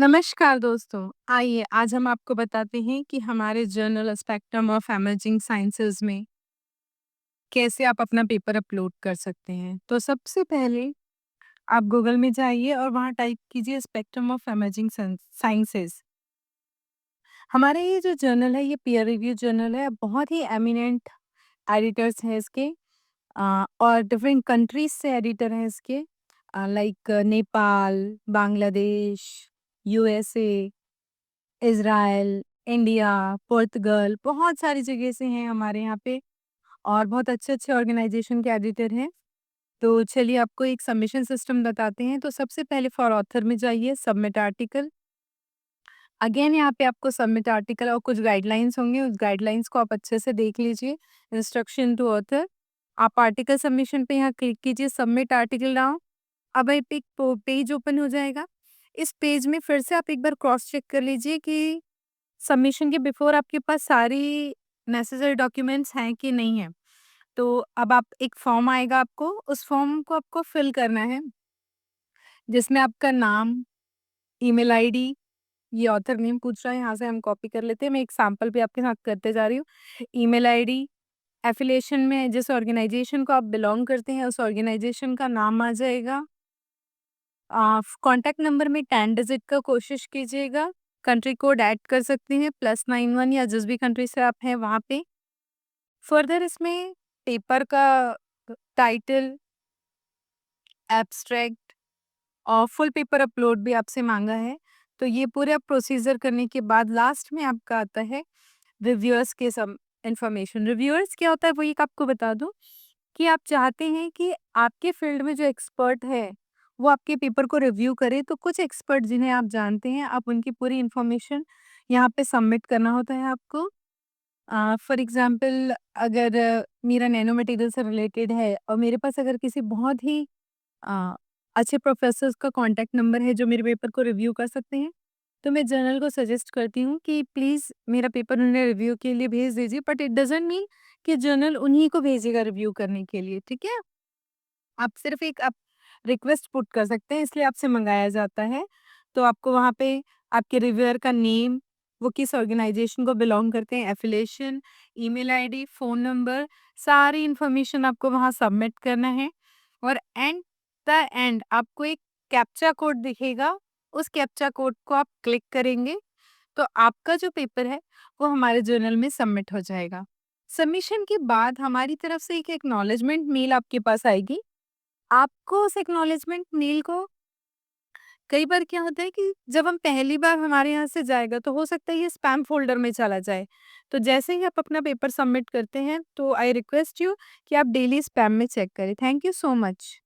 नमस्कार दोस्तों, आइए आज हम आपको बताते हैं कि हमारे journal spectrum of emerging sciences में कैसे आप अपना पेपर अपलोड कर सकते हैं। तो सबसे पहले आप गूगल में जाइए और वहाँ टाइप कीजिए स्पेक्ट्रम ऑफ इमर्जिंग साइंसेज। हमारे ये जो जर्नल है ये पीयर रिव्यू जर्नल है, बहुत ही एमिनेंट एडिटर्स हैं इसके और डिफरेंट कंट्रीज से एडिटर हैं इसके like Nepal, Bangladesh, USA, Israel, India, Portugal बहुत सारी जगह से हैं हमारे यहाँ पे और बहुत अच्छे-अच्छे ऑर्गेनाइज़ेशन के एडिटर हैं। तो चलिए आपको एक सबमिशन सिस्टम बताते हैं। तो सबसे पहले फॉर ऑथर में जाइए, सबमिट आर्टिकल। अगेन यहाँ पे आपको सबमिट आर्टिकल और कुछ गाइडलाइंस होंगे, उस गाइडलाइंस को आप अच्छे से देख लीजिए। इंस्ट्रक्शन टू ऑथर, आप आर्टिकल सबमिशन पे यहाँ क्लिक कीजिए, सबमिट आर्टिकल नाउ। अब एक पेज ओपन हो जाएगा। इस पेज में फिर से आप एक बार क्रॉस चेक कर लीजिए कि सबमिशन के बिफोर आपके पास सारी नेसेसरी डॉक्यूमेंट्स हैं कि नहीं है। तो अब आप एक फॉर्म आएगा आपको, उस फॉर्म को आपको फिल करना है, जिसमें आपका नाम, ईमेल आईडी, ये ऑथर नेम पूछ रहा है, यहाँ से हम कॉपी कर लेते हैं। मैं एक सैंपल भी आपके साथ करते जा रही हूँ। ईमेल आईडी, एफिलिएशन में जिस ऑर्गेनाइजेशन को आप बिलॉन्ग करते हैं, उस ऑर्गेनाइजेशन का नाम आ जाएगा। कॉन्टैक्ट नंबर में 10 डिजिट का कोशिश कीजिएगा। कंट्री कोड ऐड कर सकते हैं +91 या जिस भी कंट्री से आप हैं वहाँ पे। फर्दर इसमें पेपर का टाइटल, एब्स्ट्रैक्ट और फुल पेपर अपलोड भी आपसे माँगा है। तो ये पूरा प्रोसीजर करने के बाद लास्ट में आपका आता है रिव्यूअर्स के सम इन्फॉर्मेशन। रिव्यूअर्स क्या होता है वो एक आपको बता दूँ कि आप चाहते हैं कि आपके फील्ड में जो एक्सपर्ट है, वो आपके पेपर को रिव्यू करे। तो कुछ एक्सपर्ट जिन्हें आप जानते हैं, आप उनकी पूरी इन्फॉर्मेशन यहाँ पे सबमिट करना होता है आपको। फॉर एग्ज़ाम्पल अगर मेरा नैनो मटीरियल से रिलेटेड है और मेरे पास अगर किसी बहुत ही अ, अच्छे प्रोफ़ेसर्स का कॉन्टैक्ट नंबर है जो मेरे पेपर को रिव्यू कर सकते हैं, तो मैं जर्नल को सजेस्ट करती हूँ कि प्लीज़ मेरा पेपर उन्हें रिव्यू के लिए भेज दीजिए। बट इट डज़न्ट मीन कि जर्नल उन्हीं को भेजेगा रिव्यू करने के लिए, ठीक है? आप सिर्फ़ एक आप रिक्वेस्ट पुट कर सकते हैं, इसलिए आपसे मँगाया जाता है। तो आपको वहाँ पे आपके रिव्यूअर का नेम, वो किस ऑर्गेनाइज़ेशन को बिलॉन्ग करते हैं, एफ़िलिएशन, ईमेल आईडी, फ़ोन नंबर, सारी इन्फॉर्मेशन आपको वहाँ सबमिट करना है और एट द एंड आपको एक कैप्चा कोड दिखेगा, उस कैप्चा कोड को आप क्लिक करेंगे, तो आपका जो पेपर है, वो हमारे जर्नल में सबमिट हो जाएगा। सबमिशन के बाद हमारी तरफ से एक एक्नॉलेजमेंट मेल आपके पास आएगी। आपको उस एक्नॉलेजमेंट मेल को कई बार क्या होता है कि जब हम पहली बार हमारे यहाँ से जाएगा तो हो सकता है ये स्पैम फ़ोल्डर में चला जाए। तो जैसे ही आप अपना पेपर सबमिट करते हैं तो आई रिक्वेस्ट यू कि आप डेली स्पैम में चेक करें। Thank you so much.